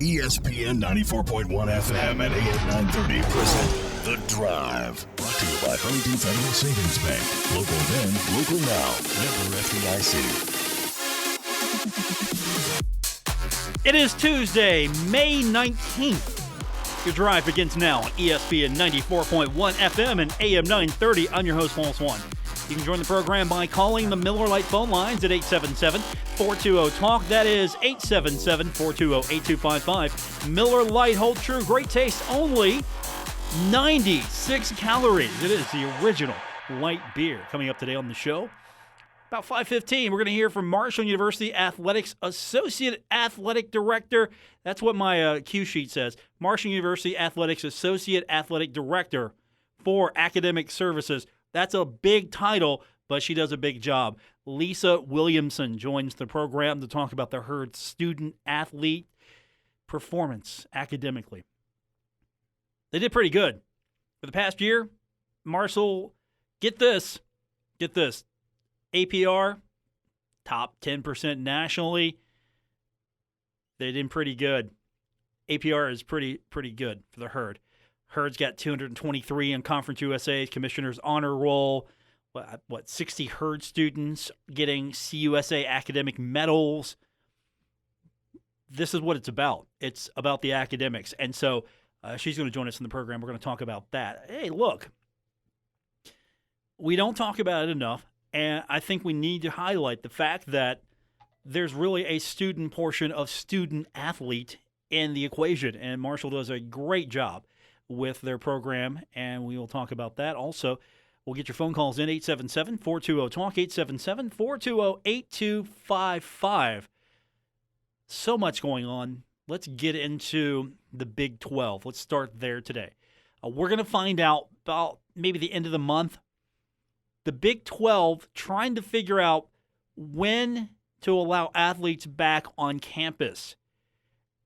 ESPN 94.1 FM and AM 930 present The Drive. Brought to you by Huntington Federal Savings Bank. Local then, local now. Member FDIC. It is Tuesday, May 19th. Your Drive begins now on ESPN 94.1 FM and AM 930. I'm your host, Paul Swann. You can join the program by calling the Miller Lite phone lines at 877-420-TALK. That is 877-420-8255. Miller Lite, hold true, great taste, only 96 calories. It is the original light beer. Coming up today on the show, about 5:15, we're going to hear from Marshall University Athletics Associate Athletic Director. That's what my cue sheet says. Marshall University Athletics Associate Athletic Director for Academic Services. That's a big title, but she does a big job. Lisa Williamson joins the program to talk about the Herd student-athlete performance academically. They did pretty good. For the past year, Marshall, get this, APR, top 10% nationally. They did pretty good. APR is pretty good for the Herd. Herd's got 223 in Conference USA's Commissioner's Honor Roll. 60 Herd students getting CUSA academic medals. This is what it's about. It's about the academics. And so she's going to join us in the program. We're going to talk about that. Hey, look, we don't talk about it enough, and I think we need to highlight the fact that there's really a student portion of student-athlete in the equation, and Marshall does a great job with their program, and we will talk about that. Also, we'll get your phone calls in, 877-420-TALK, 877-420-8255. So much going on. Let's get into the Big 12. Let's start there today. We're going to find out about maybe the end of the month. The Big 12 trying to figure out when to allow athletes back on campus.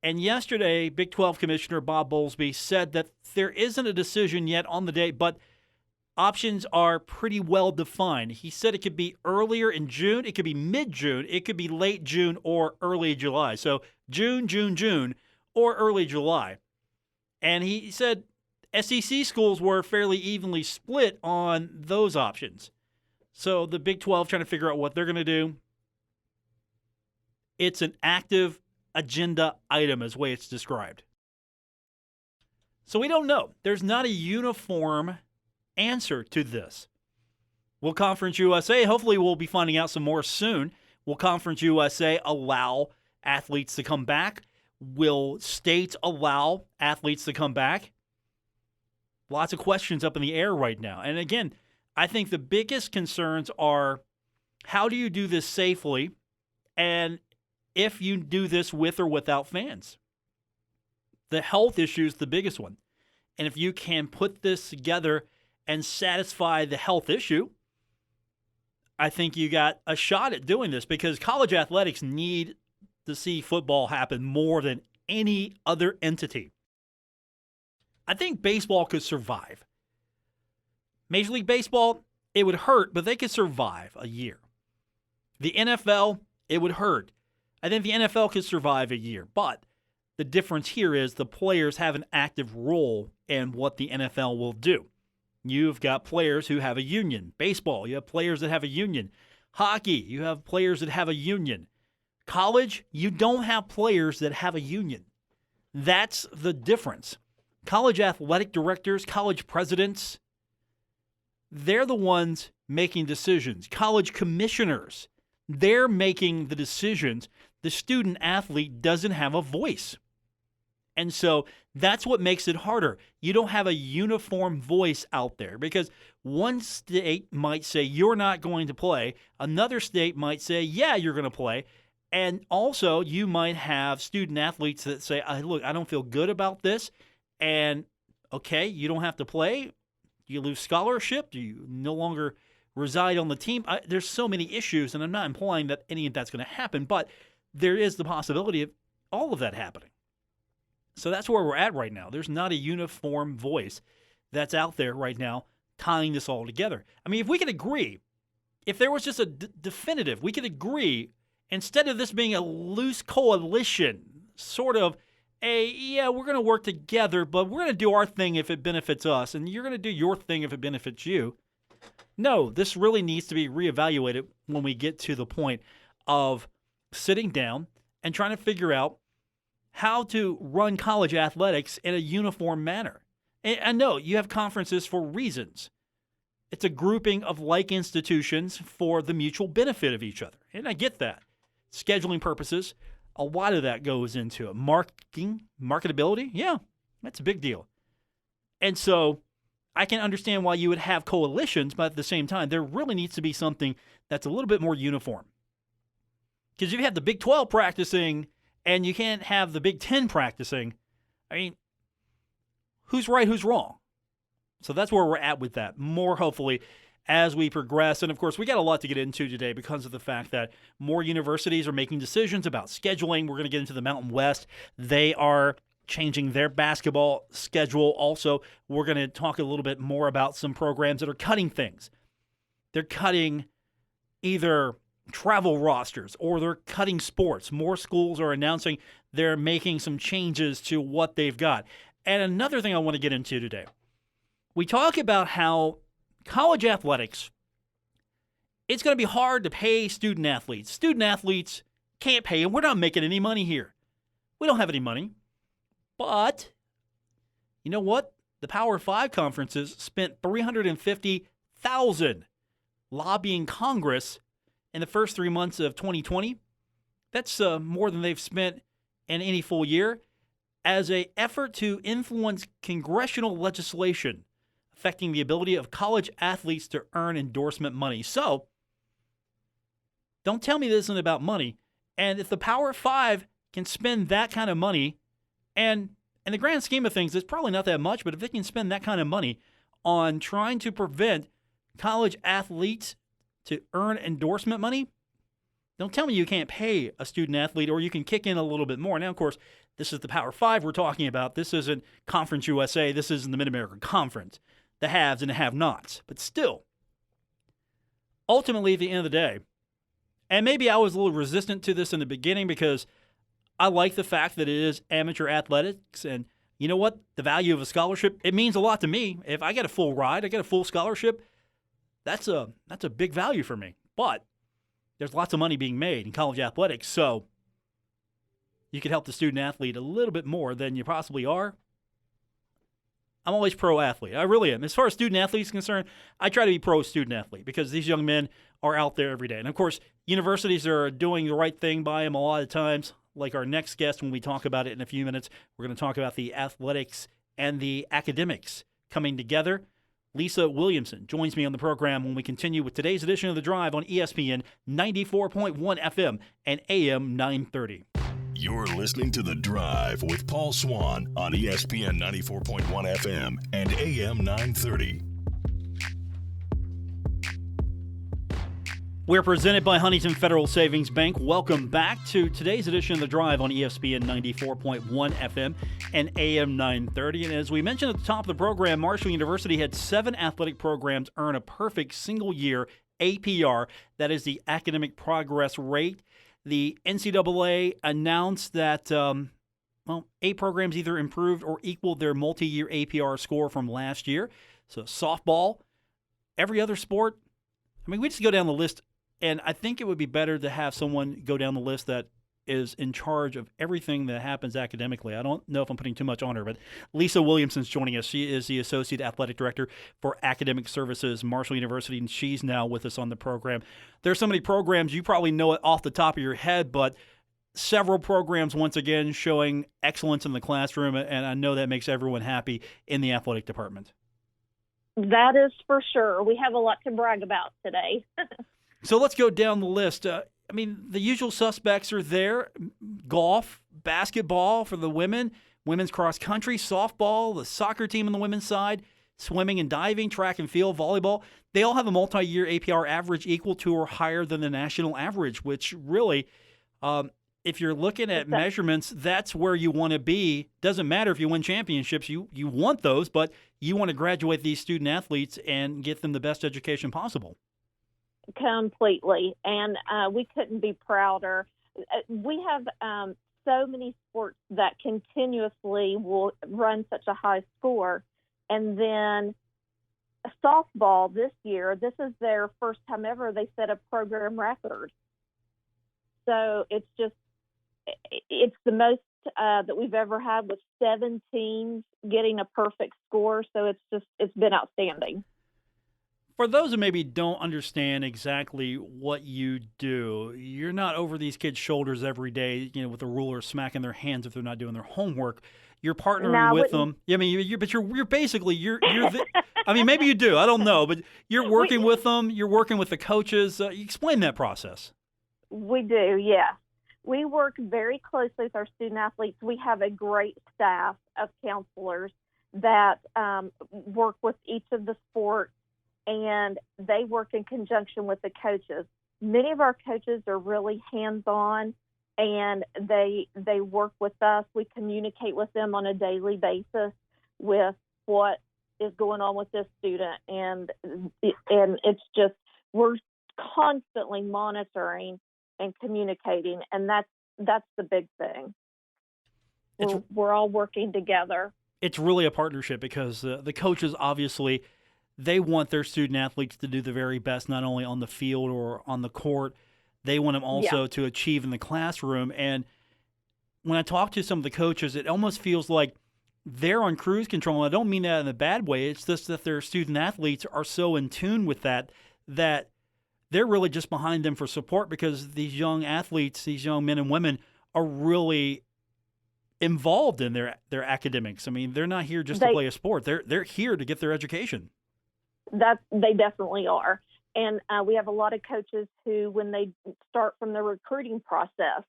And yesterday, Big 12 Commissioner Bob Bowlesby said that there isn't a decision yet on the date, but options are pretty well defined. He said it could be earlier in June, it could be mid-June, it could be late June or early July. So June, or early July. And he said SEC schools were fairly evenly split on those options. So the Big 12 trying to figure out what they're going to do. It's an active agenda item is the way it's described. So we don't know. There's not a uniform answer to this. Will Conference USA, hopefully we'll be finding out some more soon, will Conference USA allow athletes to come back? Will states allow athletes to come back? Lots of questions up in the air right now. And again, I think the biggest concerns are how do you do this safely, and if you do this with or without fans. The health issue is the biggest one. And if you can put this together and satisfy the health issue, I think you got a shot at doing this, because college athletics need to see football happen more than any other entity. I think baseball could survive. Major League Baseball, it would hurt, but they could survive a year. The NFL, it would hurt. I think the NFL could survive a year, but the difference here is the players have an active role in what the NFL will do. You've got players who have a union. Baseball, you have players that have a union. Hockey, you have players that have a union. College, you don't have players that have a union. That's the difference. College athletic directors, college presidents, they're the ones making decisions. College commissioners, they're making the decisions. The student athlete doesn't have a voice. And so that's what makes it harder. You don't have a uniform voice out there, because one state might say you're not going to play. Another state might say, yeah, you're going to play. And also you might have student athletes that say, look, I don't feel good about this. And okay, you don't have to play. You lose scholarship. Do you no longer reside on the team? There's so many issues, and I'm not implying that any of that's going to happen, but there is the possibility of all of that happening. So that's where we're at right now. There's not a uniform voice that's out there right now tying this all together. I mean, if we could agree, if there was just a definitive, we could agree, instead of this being a loose coalition, sort of yeah, we're going to work together, but we're going to do our thing if it benefits us, and you're going to do your thing if it benefits you. No, this really needs to be reevaluated when we get to the point of sitting down and trying to figure out how to run college athletics in a uniform manner. And I know you have conferences for reasons. It's a grouping of like institutions for the mutual benefit of each other. And I get that. Scheduling purposes, a lot of that goes into it. Marketability, yeah, that's a big deal. And so I can understand why you would have coalitions, but at the same time, there really needs to be something that's a little bit more uniform. Because if you have the Big 12 practicing and you can't have the Big 10 practicing, I mean, who's right, who's wrong? So that's where we're at with that. More hopefully as we progress. And of course, we got a lot to get into today because of the fact that more universities are making decisions about scheduling. We're going to get into the Mountain West. They are changing their basketball schedule. Also, we're going to talk a little bit more about some programs that are cutting things. They're cutting either travel rosters or they're cutting sports. More schools are announcing they're making some changes to what they've got. And another thing I want to get into today, we talk about how college athletics, it's going to be hard to pay student athletes. Student athletes can't pay, and we're not making any money here. We don't have any money. But you know what? The Power 5 conferences spent $350,000 lobbying Congress in the first 3 months of 2020. That's more than they've spent in any full year as an effort to influence congressional legislation affecting the ability of college athletes to earn endorsement money. So don't tell me this isn't about money. And if the Power 5 can spend that kind of money, and in the grand scheme of things, it's probably not that much, but if they can spend that kind of money on trying to prevent college athletes to earn endorsement money, don't tell me you can't pay a student athlete or you can kick in a little bit more. Now, of course, this is the Power 5 we're talking about. This isn't Conference USA. This isn't the Mid-American Conference, the haves and the have-nots. But still, ultimately, at the end of the day, and maybe I was a little resistant to this in the beginning because I like the fact that it is amateur athletics, and you know what? The value of a scholarship, it means a lot to me. If I get a full ride, I get a full scholarship, that's a big value for me. But there's lots of money being made in college athletics, so you could help the student athlete a little bit more than you possibly are. I'm always pro-athlete. I really am. As far as student athletes concerned, I try to be pro-student athlete because these young men are out there every day. And, of course, universities are doing the right thing by them a lot of times. Like our next guest, when we talk about it in a few minutes, we're going to talk about the athletics and the academics coming together. Lisa Williamson joins me on the program when we continue with today's edition of The Drive on ESPN 94.1 FM and AM 930. You're listening to The Drive with Paul Swann on ESPN 94.1 FM and AM 930. We're presented by Huntington Federal Savings Bank. Welcome back to today's edition of The Drive on ESPN 94.1 FM and AM 930. And as we mentioned at the top of the program, Marshall University had 7 athletic programs earn a perfect single-year APR. That is the academic progress rate. The NCAA announced that 8 programs either improved or equaled their multi-year APR score from last year. So softball, every other sport. I mean, we just go down the list. And I think it would be better to have someone go down the list that is in charge of everything that happens academically. I don't know if I'm putting too much on her, but Lisa Williamson's joining us. She is the Associate Athletic Director for Academic Services, Marshall University, and she's now with us on the program. There's so many programs, you probably know it off the top of your head, but several programs, once again, showing excellence in the classroom, and I know that makes everyone happy in the athletic department. That is for sure. We have a lot to brag about today. So let's go down the list. I mean, the usual suspects are there. Golf, basketball for the women, women's cross country, softball, the soccer team on the women's side, swimming and diving, track and field, volleyball. They all have a multi-year APR average equal to or higher than the national average, which really, if you're looking at measurements, that's where you want to be. Doesn't matter if you win championships. You want those, but you want to graduate these student athletes and get them the best education possible. Completely. And we couldn't be prouder. We have so many sports that continuously will run such a high score. And then softball this year, this is their first time ever they set a program record. So it's the most that we've ever had, with 7 teams getting a perfect score. So it's been outstanding. For those who maybe don't understand exactly what you do, you're not over these kids' shoulders every day, with a ruler smacking their hands if they're not doing their homework. You're partnering with them. I mean, but you're basically I mean, maybe you do. I don't know, but you're working with them. You're working with the coaches. Explain that process. We do, yeah. We work very closely with our student athletes. We have a great staff of counselors that work with each of the sports, and they work in conjunction with the coaches. Many of our coaches are really hands-on, and they work with us. We communicate with them on a daily basis with what is going on with this student, and it's just, we're constantly monitoring and communicating, and that's the big thing. We're all working together. It's really a partnership, because the coaches, obviously, they want their student athletes to do the very best, not only on the field or on the court. They want them also to achieve in the classroom. And when I talk to some of the coaches, it almost feels like they're on cruise control. And I don't mean that in a bad way. It's just that their student athletes are so in tune with that they're really just behind them for support, because these young athletes, these young men and women, are really involved in their academics. I mean, they're not here just to play a sport. They're here to get their education. They definitely are. And we have a lot of coaches who, when they start from the recruiting process,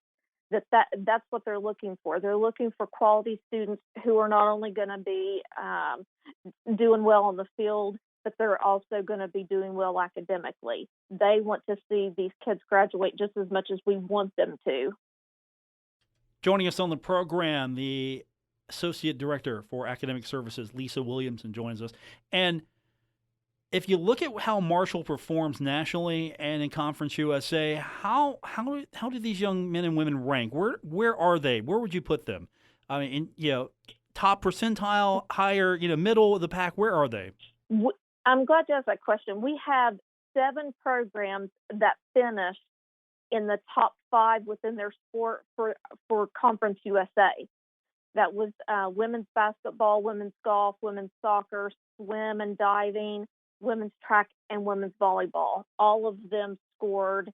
that's what they're looking for. They're looking for quality students who are not only going to be doing well on the field, but they're also going to be doing well academically. They want to see these kids graduate just as much as we want them to. Joining us on the program, the Associate Director for Academic Services, Lisa Williamson, joins us. And if you look at how Marshall performs nationally and in Conference USA, how do these young men and women rank? Where are they? Where would you put them? I mean, top percentile, higher, middle of the pack. Where are they? I'm glad you asked that question. We have 7 programs that finish in the top 5 within their sport for Conference USA. That was women's basketball, women's golf, women's soccer, swim and diving, women's track, and women's volleyball. All of them scored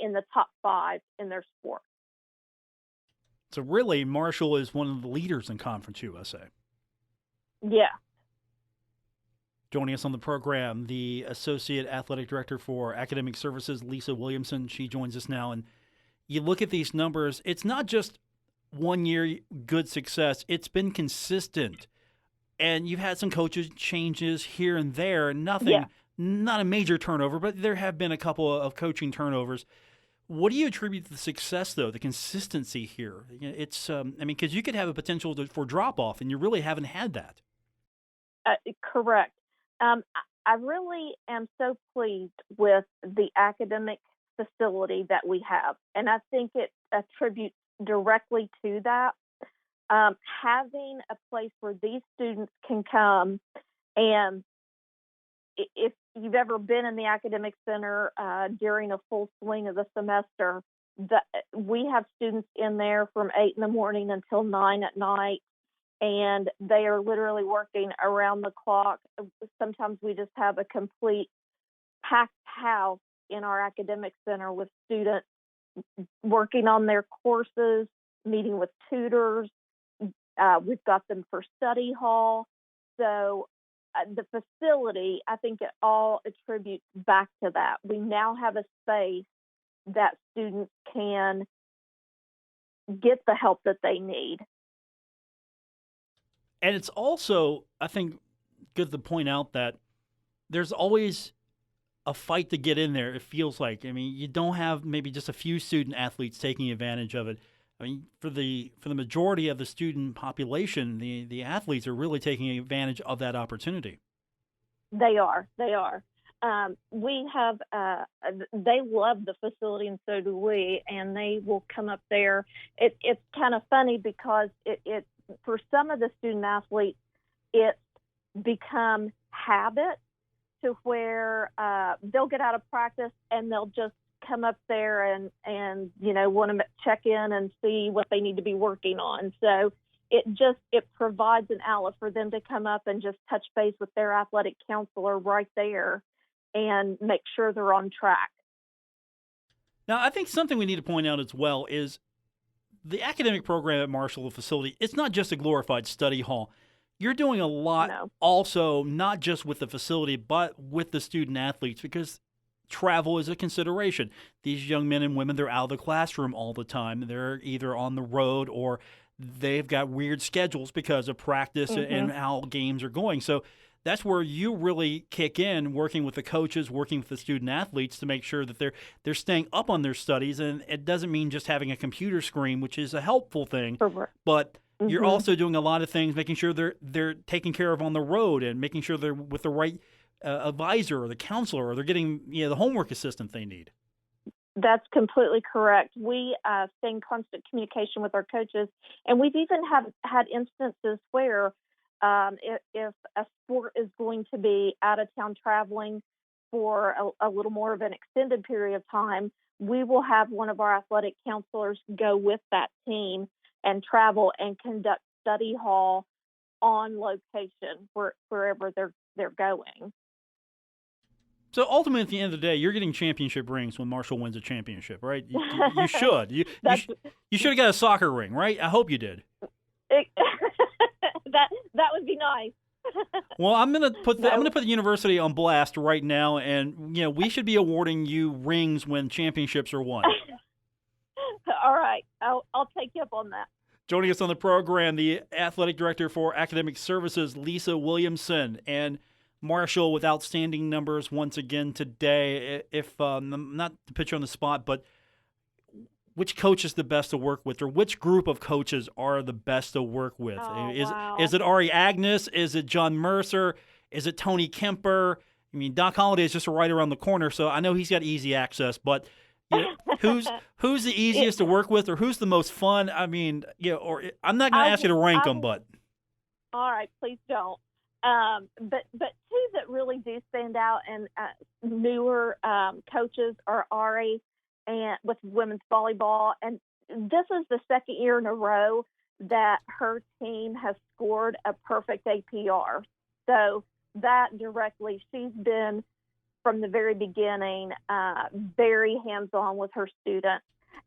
in the top 5 in their sport. So really, Marshall is one of the leaders in Conference USA. Yeah. Joining us on the program, the Associate Athletic Director for Academic Services, Lisa Williamson. She joins us now. And you look at these numbers, it's not just 1 year good success. It's been consistent. And you've had some coaches changes here and there. Not a major turnover, but there have been a couple of coaching turnovers. What do you attribute to the success, though, the consistency here? It's, because you could have a potential for drop-off, and you really haven't had that. Correct. I really am so pleased with the academic facility that we have, and I think it attributes directly to that. Having a place where these students can come, and if you've ever been in the academic center during a full swing of the semester, we have students in there from 8 in the morning until 9 at night, and they are literally working around the clock. Sometimes we just have a complete packed house in our academic center with students working on their courses, meeting with tutors. We've got them for study hall. So the facility, I think it all attributes back to that. We now have a space that students can get the help that they need. And it's also, I think, good to point out that there's always a fight to get in there, it feels like. I mean, you don't have maybe just a few student athletes taking advantage of it. I mean, for the majority of the student population, the athletes are really taking advantage of that opportunity. They are. We have, they love the facility, and so do we, and they will come up there. It's kind of funny because it for some of the student athletes, it's become habit to where they'll get out of practice and they'll just come up there and want to check in and see what they need to be working on. So it provides an outlet for them to come up and just touch base with their athletic counselor right there and make sure they're on track. Now, I think something we need to point out as well is the academic program at Marshall, the facility, it's not just a glorified study hall. You're doing a lot also, not just with the facility, but with the student athletes, because travel is a consideration. These young men and women, they're out of the classroom all the time. They're either on the road or they've got weird schedules because of practice and how games are going. So that's where you really kick in, working with the coaches, working with the student athletes to make sure that they're staying up on their studies. And it doesn't mean just having a computer screen, which is a helpful thing, but you're also doing a lot of things, making sure they're taken care of on the road and making sure they're with the right advisor or the counselor, or they're getting the homework assistant they need. That's completely correct. We stay in constant communication with our coaches, and we've even had instances where if a sport is going to be out of town traveling for a little more of an extended period of time, we will have one of our athletic counselors go with that team and travel and conduct study hall on location wherever they're going. So ultimately, at the end of the day, you're getting championship rings when Marshall wins a championship, right? You should. You should have got a soccer ring, right? I hope you did. That would be nice. Well, I'm gonna put the university on blast right now, and we should be awarding you rings when championships are won. All right, I'll take you up on that. Joining us on the program, the athletic director for academic services, Lisa Williamson, and Marshall with outstanding numbers once again today. If not to put you on the spot, but which coach is the best to work with, or which group of coaches are the best to work with? Is it Ari Agnes? Is it John Mercer? Is it Tony Kemper? I mean, Doc Holliday is just right around the corner, so I know he's got easy access. But who's the easiest to work with, or who's the most fun? I mean, or I'm not going to ask you to rank them, but all right, please don't. But two that really do stand out and newer coaches are Ari and with women's volleyball, and this is the second year in a row that her team has scored a perfect APR. So that directly, she's been from the very beginning very hands-on with her students,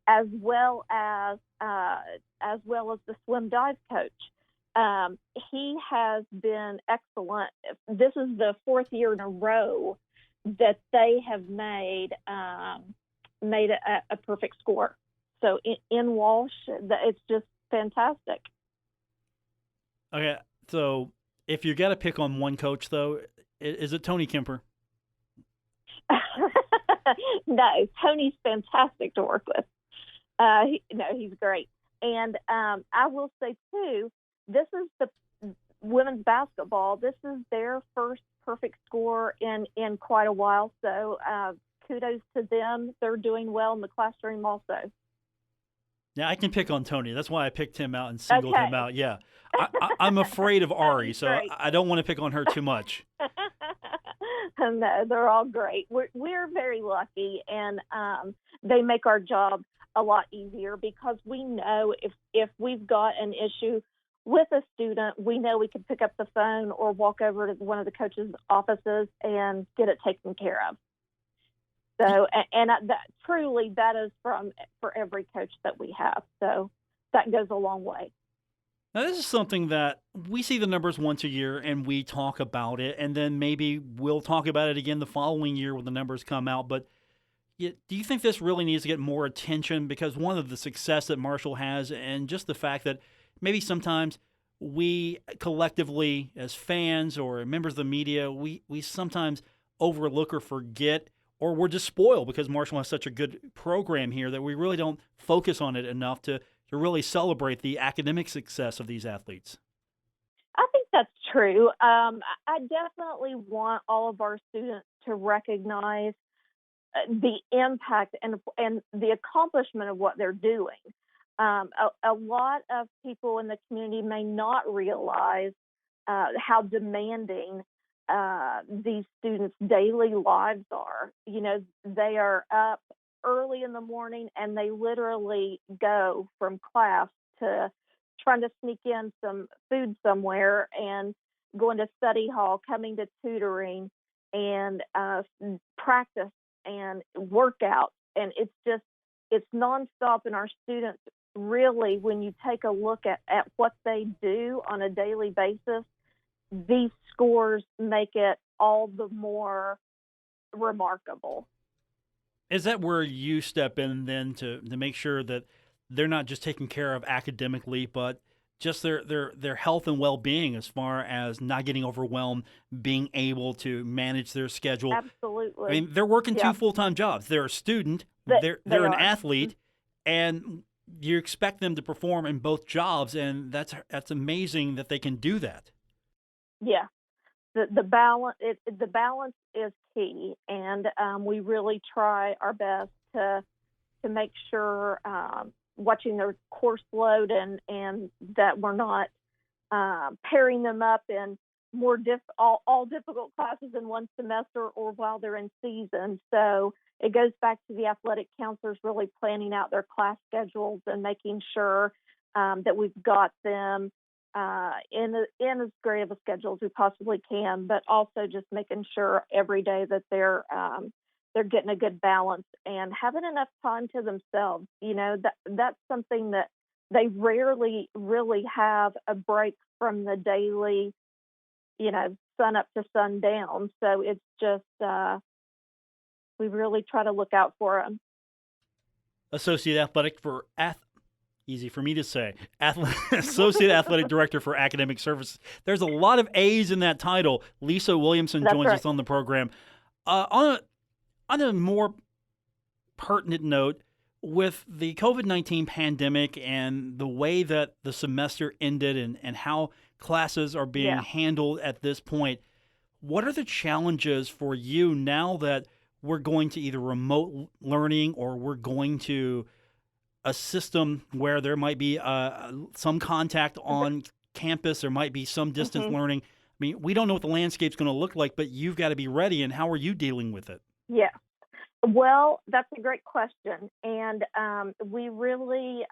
as well as the swim dive coach. He has been excellent. This is the fourth year in a row that they have made a perfect score. So in Walsh, it's just fantastic. Okay, so if you got to pick on one coach, though, is it Tony Kemper? No, Tony's fantastic to work with. He's great. And I will say, too, this is the women's basketball. This is their first perfect score in quite a while. So kudos to them. They're doing well in the classroom also. Yeah, I can pick on Tony. That's why I picked him out and singled him out. Yeah, I'm afraid of Ari, so I don't want to pick on her too much. No, they're all great. We're very lucky, and they make our job a lot easier because we know if we've got an issue with a student, we know we can pick up the phone or walk over to one of the coaches' offices and get it taken care of. So, and truly, that is for every coach that we have. So that goes a long way. Now, this is something that we see the numbers once a year and we talk about it, and then maybe we'll talk about it again the following year when the numbers come out. But do you think this really needs to get more attention? Because one of the success that Marshall has, and just the fact that maybe sometimes we collectively as fans or members of the media, we sometimes overlook or forget, or we're just spoiled because Marshall has such a good program here that we really don't focus on it enough to really celebrate the academic success of these athletes. I think that's true. I definitely want all of our students to recognize the impact and the accomplishment of what they're doing. A lot of people in the community may not realize how demanding these students' daily lives are. You know, they are up early in the morning and they literally go from class to trying to sneak in some food somewhere and going to study hall, coming to tutoring and practice and workouts. And it's nonstop. And our students really, when you take a look at what they do on a daily basis, these scores make it all the more remarkable. Is that where you step in then to make sure that they're not just taken care of academically, but just their health and well-being as far as not getting overwhelmed, being able to manage their schedule? Absolutely. I mean, they're working two full-time jobs. They're a student, they're an athlete, and you expect them to perform in both jobs, and that's amazing that they can do that. Yeah. The balance is key, and we really try our best to make sure watching their course load and that we're not pairing them up in more all difficult classes in one semester or while they're in season. So it goes back to the athletic counselors really planning out their class schedules and making sure that we've got them in as great of a schedule as we possibly can, but also just making sure every day that they're getting a good balance and having enough time to themselves. You know, that's something that they rarely really have a break from the daily, you know, sun up to sundown. So it's just we really try to look out for them. Associate Athletic for Easy for me to say. Associate Athletic Director for Academic Services. There's a lot of A's in that title. Lisa Williamson joins us on the program. On a more pertinent note, with the COVID-19 pandemic and the way that the semester ended and how classes are being handled at this point, what are the challenges for you now that we're going to either remote learning or we're going to a system where there might be some contact on campus, there might be some distance learning? I mean, we don't know what the landscape's going to look like, but you've got to be ready. And how are you dealing with it? Yeah. Well, that's a great question. And we really,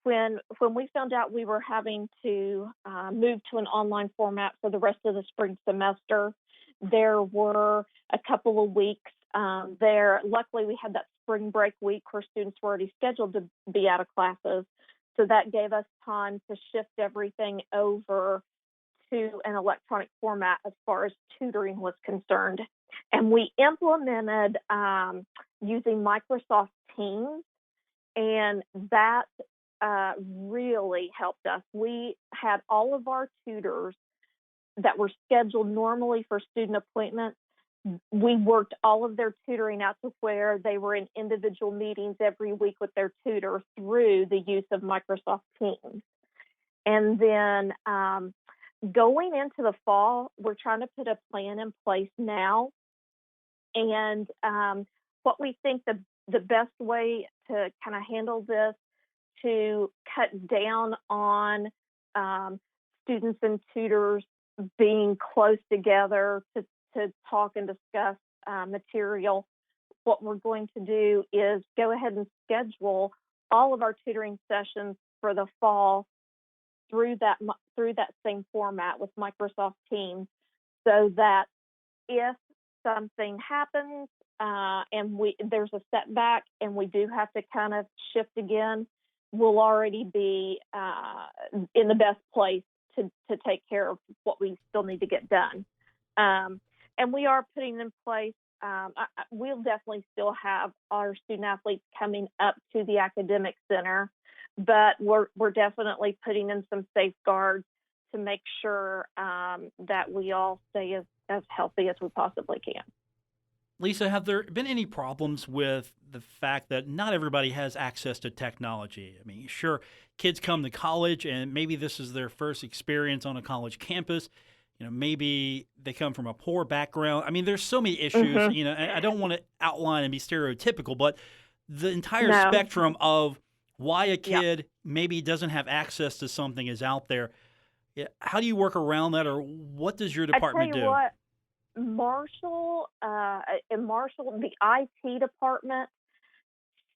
when we found out we were having to move to an online format for the rest of the spring semester, there were a couple of weeks there. Luckily, we had that spring break week where students were already scheduled to be out of classes. So that gave us time to shift everything over to an electronic format as far as tutoring was concerned. And we implemented using Microsoft Teams, and that really helped us. We had all of our tutors that were scheduled normally for student appointments. We worked all of their tutoring out to where they were in individual meetings every week with their tutor through the use of Microsoft Teams. And then going into the fall, we're trying to put a plan in place now. And what we think the best way to kind of handle this, to cut down on students and tutors being close together to talk and discuss material, what we're going to do is go ahead and schedule all of our tutoring sessions for the fall through that same format with Microsoft Teams, so that if something happens and there's a setback and we do have to kind of shift again, we'll already be in the best place to take care of what we still need to get done. And we are putting in place, we'll definitely still have our student athletes coming up to the academic center, but we're definitely putting in some safeguards to make sure that we all stay as healthy as we possibly can. Lisa, have there been any problems with the fact that not everybody has access to technology? I mean, sure, kids come to college and maybe this is their first experience on a college campus. Maybe they come from a poor background. I mean, there's so many issues. I don't want to outline and be stereotypical, but the entire spectrum of why a kid maybe doesn't have access to something is out there. Yeah, how do you work around that, or what does your department do? What, Marshall, the IT department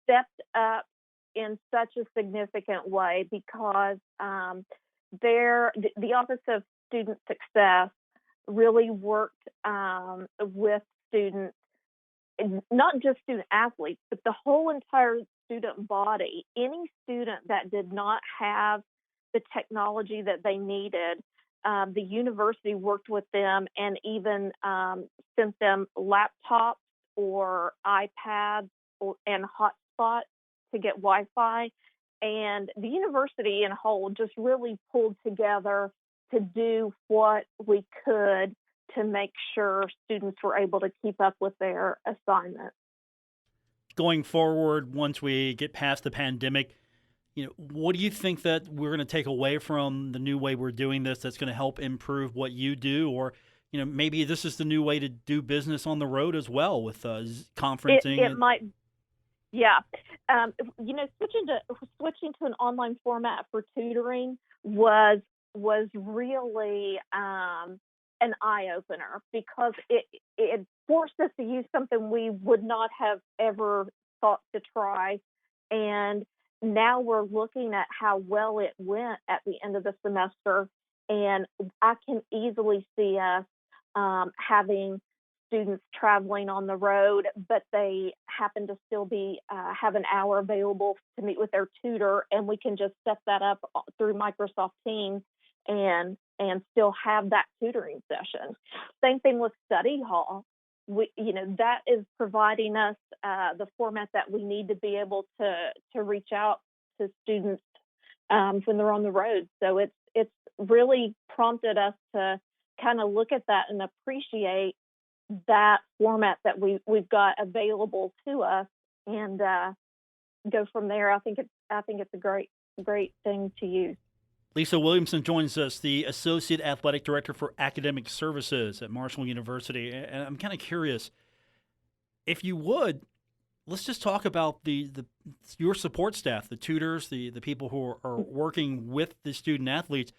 stepped up in such a significant way because the Office of Student Success really worked with students, not just student athletes, but the whole entire student body. Any student that did not have the technology that they needed, the university worked with them and even sent them laptops or iPads and hotspots to get Wi-Fi. And the university in whole just really pulled together to do what we could to make sure students were able to keep up with their assignments. Going forward, once we get past the pandemic, what do you think that we're going to take away from the new way we're doing this that's going to help improve what you do? Or, maybe this is the new way to do business on the road as well with conferencing. It might, yeah. Switching to an online format for tutoring was really an eye-opener because it forced us to use something we would not have ever thought to try. And now we're looking at how well it went at the end of the semester, and I can easily see us having students traveling on the road, but they happen to still be have an hour available to meet with their tutor, and we can just set that up through Microsoft Teams and still have that tutoring session. Same thing with study hall. That is providing us the format that we need to be able to reach out to students when they're on the road. So it's really prompted us to kind of look at that and appreciate that format that we've got available to us and go from there. I think it's a great thing to use. Lisa Williamson joins us, the Associate Athletic Director for Academic Services at Marshall University. And I'm kind of curious, if you would, let's just talk about your support staff, the tutors, the people who are working with the student athletes.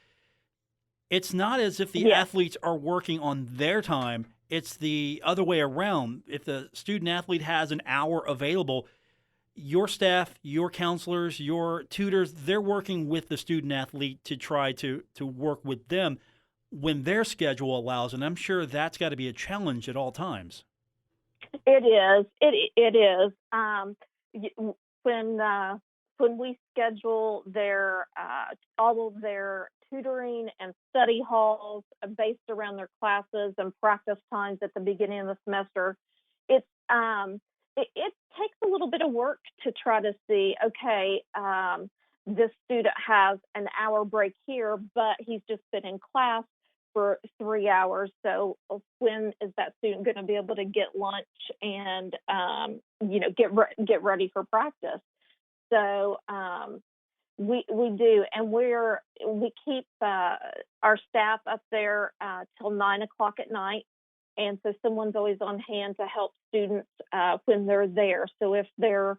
It's not as if the athletes are working on their time. It's the other way around. If the student athlete has an hour available, your staff, your counselors, your tutors, they're working with the student athlete to try to work with them when their schedule allows. And I'm sure that's got to be a challenge at all times. It is. It is. When we schedule all of their tutoring and study halls based around their classes and practice times at the beginning of the semester, it takes a little bit of work to try to see, okay, this student has an hour break here, but he's just been in class for 3 hours. So when is that student going to be able to get lunch and, get ready for practice? So we do, and we keep our staff up there till 9 o'clock at night. And so someone's always on hand to help students when they're there. So if they're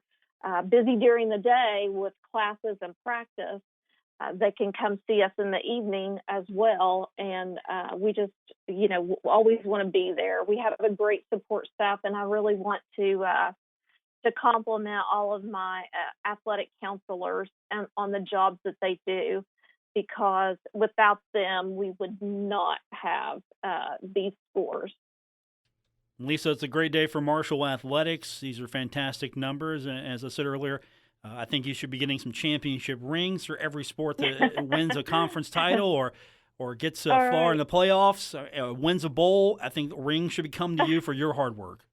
busy during the day with classes and practice, they can come see us in the evening as well. And we just, always want to be there. We have a great support staff, and I really want to compliment all of my athletic counselors on the jobs that they do, because without them, we would not have these scores. Lisa, it's a great day for Marshall Athletics. These are fantastic numbers. And as I said earlier, I think you should be getting some championship rings for every sport that wins a conference title or gets far in the playoffs, wins a bowl. I think rings should be coming to you for your hard work.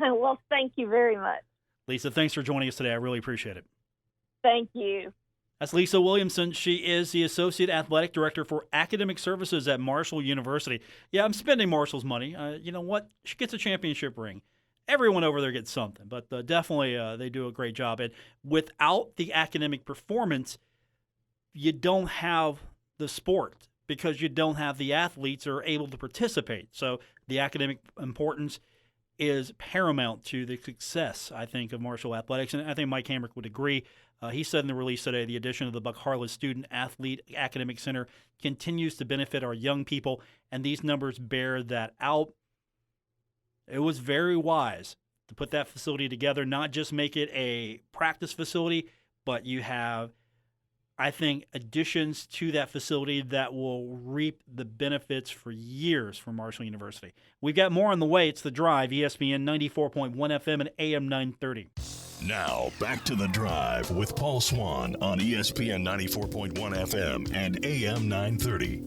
Well, thank you very much. Lisa, thanks for joining us today. I really appreciate it. Thank you. That's Lisa Williamson. She is the Associate Athletic Director for Academic Services at Marshall University. Yeah, I'm spending Marshall's money. You know what? She gets a championship ring. everyone over there gets something. But definitely they do a great job. And without the academic performance, you don't have the sport because you don't have the athletes that are able to participate. So the academic importance is paramount to the success, I think, of Marshall Athletics. And I think Mike Hamrick would agree. He said in the release today, the addition of the Buck Harless Student Athlete Academic Center continues to benefit our young people, and these numbers bear that out. It was very wise to put that facility together, not just make it a practice facility, but you have, I think, additions to that facility that will reap the benefits for years for Marshall University. We've got more on the way. It's The Drive, ESPN 94.1 FM and AM 930. Now, back to The Drive with Paul Swann on ESPN 94.1 FM and AM 930.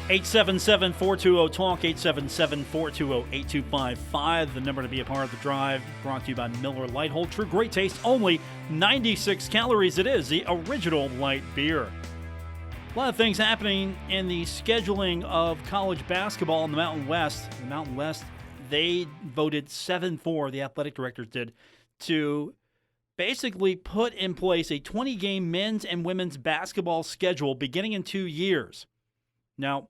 (877-420-TALK), 877-420-8255, the number to be a part of The Drive, brought to you by Miller Lite. Hold true, great taste, only 96 calories. It is the original light beer. A lot of things happening in the scheduling of college basketball in the Mountain West. The Mountain West, they voted 7-4, the athletic directors did, to basically put in place a 20-game men's and women's basketball schedule beginning in 2 years. Now,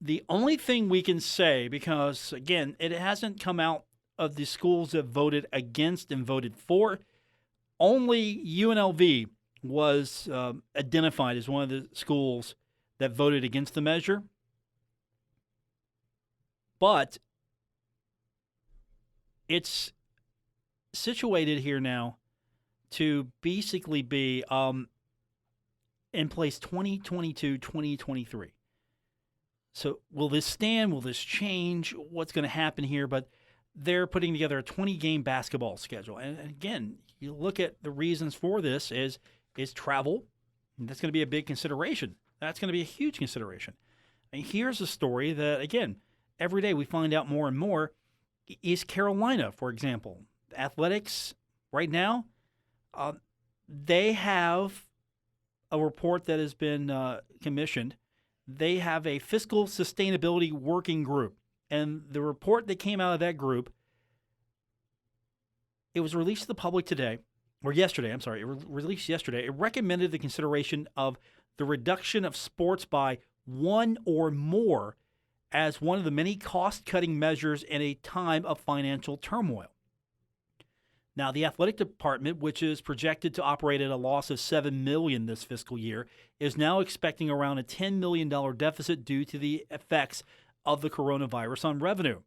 the only thing we can say, because, again, it hasn't come out of the schools that voted against and voted for, only UNLV was identified as one of the schools that voted against the measure. But it's situated here now to basically be in place 2022, 2023. So will this stand? Will this change? What's going to happen here? But they're putting together a 20-game basketball schedule. And again, you look at the reasons for this is travel. And that's going to be a big consideration. That's going to be a huge consideration. And here's a story that, again, every day we find out more and more. East Carolina, for example, athletics right now, they have a report that has been commissioned. They have a fiscal sustainability working group. And the report that came out of that group, it was released to the public today, or yesterday, I'm sorry, released yesterday. It recommended the consideration of the reduction of sports by one or more as one of the many cost-cutting measures in a time of financial turmoil. Now, the athletic department, which is projected to operate at a loss of $7 million this fiscal year, is now expecting around a $10 million deficit due to the effects of the coronavirus on revenue.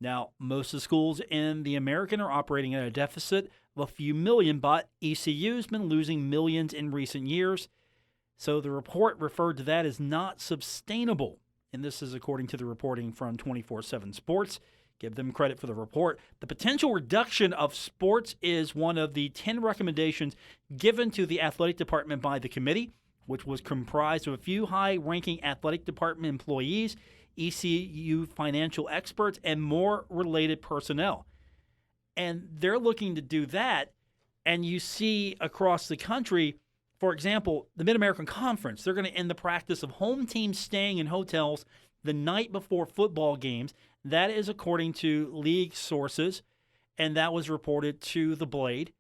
Now, most of the schools in the American are operating at a deficit of a few million, but ECU's been losing millions in recent years. So the report referred to that as not sustainable. And this is according to the reporting from 24/7 Sports. Give them credit for the report. The potential reduction of sports is one of the 10 recommendations given to the athletic department by the committee, which was comprised of a few high-ranking athletic department employees, ECU financial experts, and more related personnel. And they're looking to do that. And you see across the country, for example, the Mid-American Conference, they're going to end the practice of home teams staying in hotels the night before football games. That is according to league sources, and that was reported to The Blade.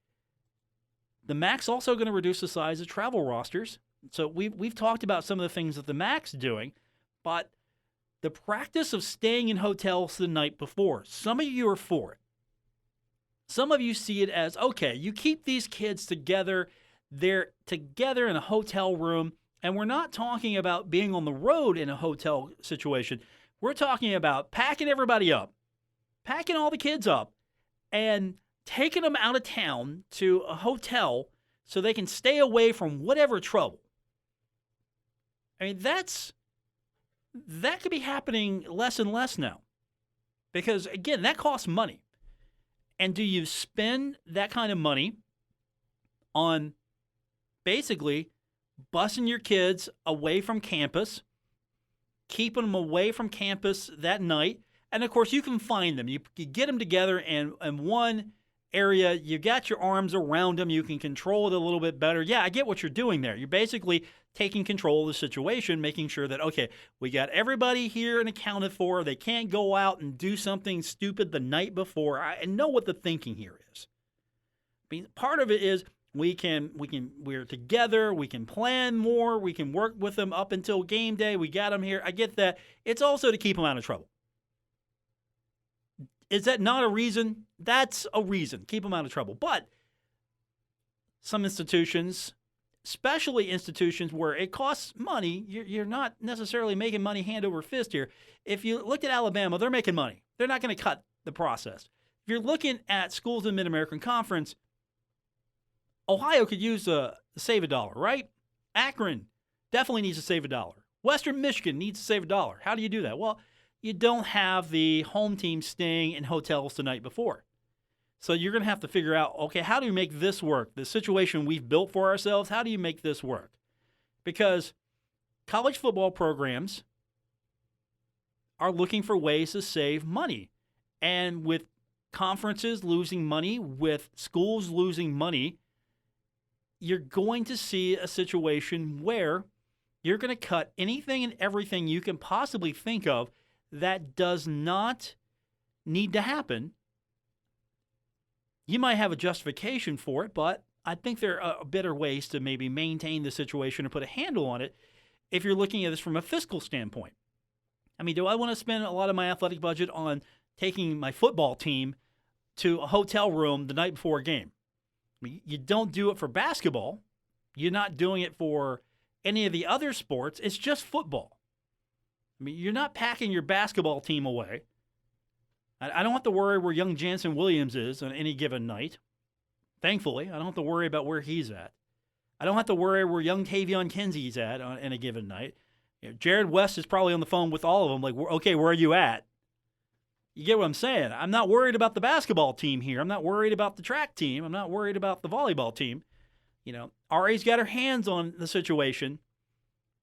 The MAC's also going to reduce the size of travel rosters. So we've talked about some of the things that the MAC's doing, but the practice of staying in hotels the night before, some of you are for it. Some of you see it as, okay, you keep these kids together, they're together in a hotel room, and we're not talking about being on the road in a hotel situation. We're talking about packing everybody up, packing all the kids up, and taking them out of town to a hotel so they can stay away from whatever trouble. I mean, that could be happening less and less now. Because, again, that costs money. And do you spend that kind of money on basically busing your kids away from campus, keeping them away from campus that night? And, of course, you can find them. You get them together in one area. You got your arms around them. You can control it a little bit better. Yeah, I get what you're doing there. You're basically taking control of the situation, making sure that, okay, we got everybody here and accounted for. They can't go out and do something stupid the night before. I know what the thinking here is. I mean, part of it is we're together. We can plan more. We can work with them up until game day. We got them here. I get that. It's also to keep them out of trouble. Is that not a reason? That's a reason. Keep them out of trouble. But some institutions, especially institutions where it costs money, you're not necessarily making money hand over fist here. If you look at Alabama, they're making money. They're not going to cut the process. If you're looking at schools in the Mid-American Conference, Ohio could use a save a dollar, right? Akron definitely needs to save a dollar. Western Michigan needs to save a dollar. How do you do that? Well, you don't have the home team staying in hotels the night before. So you're going to have to figure out, okay, how do you make this work? The situation we've built for ourselves, how do you make this work? Because college football programs are looking for ways to save money. And with conferences losing money, with schools losing money, you're going to see a situation where you're going to cut anything and everything you can possibly think of that does not need to happen. You might have a justification for it, but I think there are better ways to maybe maintain the situation and put a handle on it if you're looking at this from a fiscal standpoint. I mean, do I want to spend a lot of my athletic budget on taking my football team to a hotel room the night before a game? I mean, you don't do it for basketball. You're not doing it for any of the other sports. It's just football. I mean, you're not packing your basketball team away. I don't have to worry where young Jansen Williams is on any given night. Thankfully, I don't have to worry about where he's at. I don't have to worry where young Tavion Kinsey's at on any given night. You know, Jared West is probably on the phone with all of them like, okay, where are you at? You get what I'm saying? I'm not worried about the basketball team here. I'm not worried about the track team. I'm not worried about the volleyball team. You know, RA's got her hands on the situation.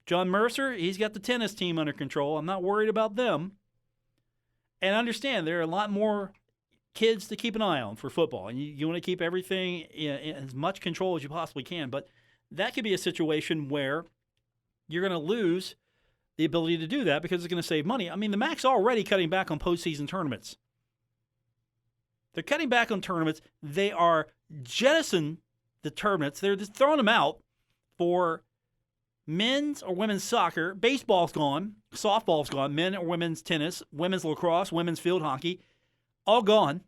John Mercer, he's got the tennis team under control. I'm not worried about them. And understand, there are a lot more kids to keep an eye on for football. And you want to keep everything in as much control as you possibly can. But that could be a situation where you're going to lose the ability to do that because it's going to save money. I mean, the MAC's already cutting back on postseason tournaments. They're cutting back on tournaments. They are jettisoning the tournaments. They're just throwing them out for men's or women's soccer. Baseball's gone. Softball's gone. Men or women's tennis, women's lacrosse, women's field hockey, all gone.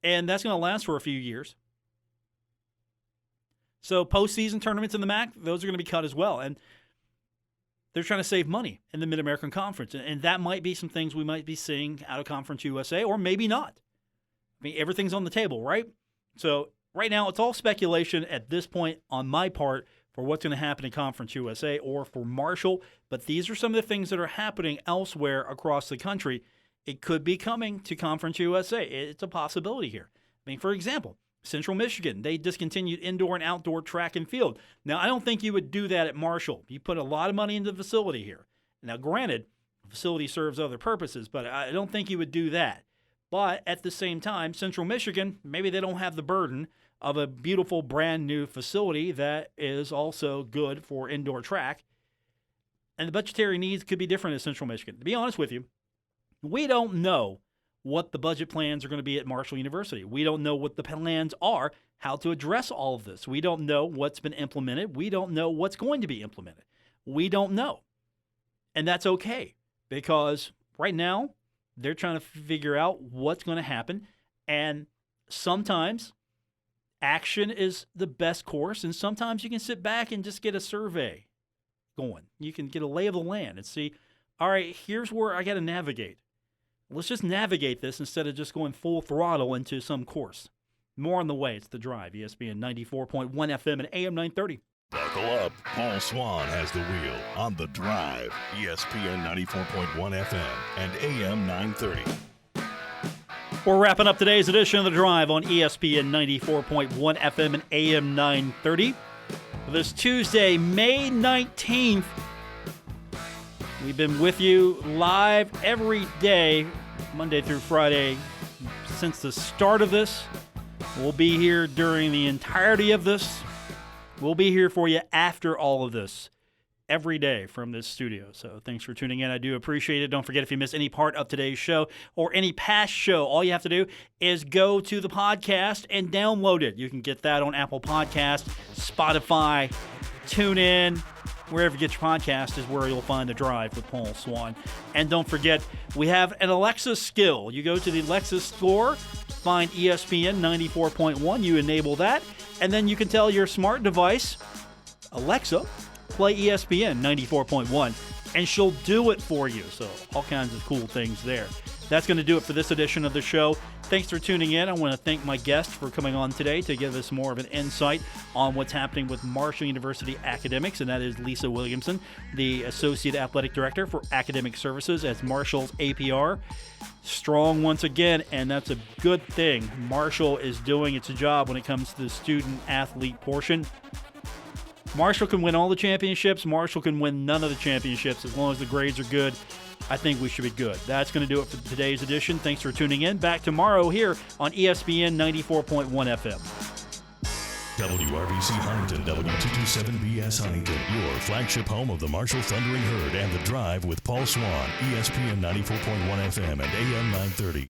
And that's going to last for a few years. So postseason tournaments in the MAC, those are going to be cut as well. And they're trying to save money in the Mid-American Conference. And that might be some things we might be seeing out of Conference USA, or maybe not. I mean, everything's on the table, right? So right now, it's all speculation at this point on my part for what's going to happen in Conference USA or for Marshall. But these are some of the things that are happening elsewhere across the country. It could be coming to Conference USA. It's a possibility here. I mean, for example, Central Michigan, they discontinued indoor and outdoor track and field. Now, I don't think you would do that at Marshall. You put a lot of money into the facility here. Now, granted, the facility serves other purposes, but I don't think you would do that. But at the same time, Central Michigan, maybe they don't have the burden of a beautiful brand new facility that is also good for indoor track. And the budgetary needs could be different at Central Michigan. To be honest with you, we don't know what the budget plans are going to be at Marshall University. We don't know what the plans are, how to address all of this. We don't know what's been implemented. We don't know what's going to be implemented. We don't know. And that's okay, because right now they're trying to figure out what's going to happen. And sometimes action is the best course, and sometimes you can sit back and just get a survey going. You can get a lay of the land and see, all right, here's where I got to navigate. Let's just navigate this instead of just going full throttle into some course. More on the way. It's The Drive, ESPN 94.1 FM and AM 930. Buckle up. Paul Swann has the wheel on The Drive, ESPN 94.1 FM and AM 930. We're wrapping up today's edition of The Drive on ESPN 94.1 FM and AM 930. For this Tuesday, May 19th, we've been with you live every day, Monday through Friday, since the start of this. We'll be here during the entirety of this. We'll be here for you after all of this every day from this studio. So thanks for tuning in. I do appreciate it. Don't forget, if you miss any part of today's show or any past show, all you have to do is go to the podcast and download it. You can get that on Apple Podcasts, Spotify, TuneIn, wherever you get your podcast is where you'll find The Drive with Paul Swann. And don't forget, we have an Alexa skill. You go to the Alexa store, find ESPN 94.1, you enable that, and then you can tell your smart device, Alexa, play ESPN 94.1, and she'll do it for you. So all kinds of cool things there. That's going to do it for this edition of the show. Thanks for tuning in. I want to thank my guest for coming on today to give us more of an insight on what's happening with Marshall University Academics, and that is Lisa Williamson, the Associate Athletic Director for Academic Services at Marshall's APR. Strong once again, and that's a good thing. Marshall is doing its job when it comes to the student-athlete portion. Marshall can win all the championships. Marshall can win none of the championships. As long as the grades are good, I think we should be good. That's going to do it for today's edition. Thanks for tuning in. Back tomorrow here on ESPN 94.1 FM. WRBC Huntington, W227BS Huntington, your flagship home of the Marshall Thundering Herd and The Drive with Paul Swann, ESPN 94.1 FM and AM 930.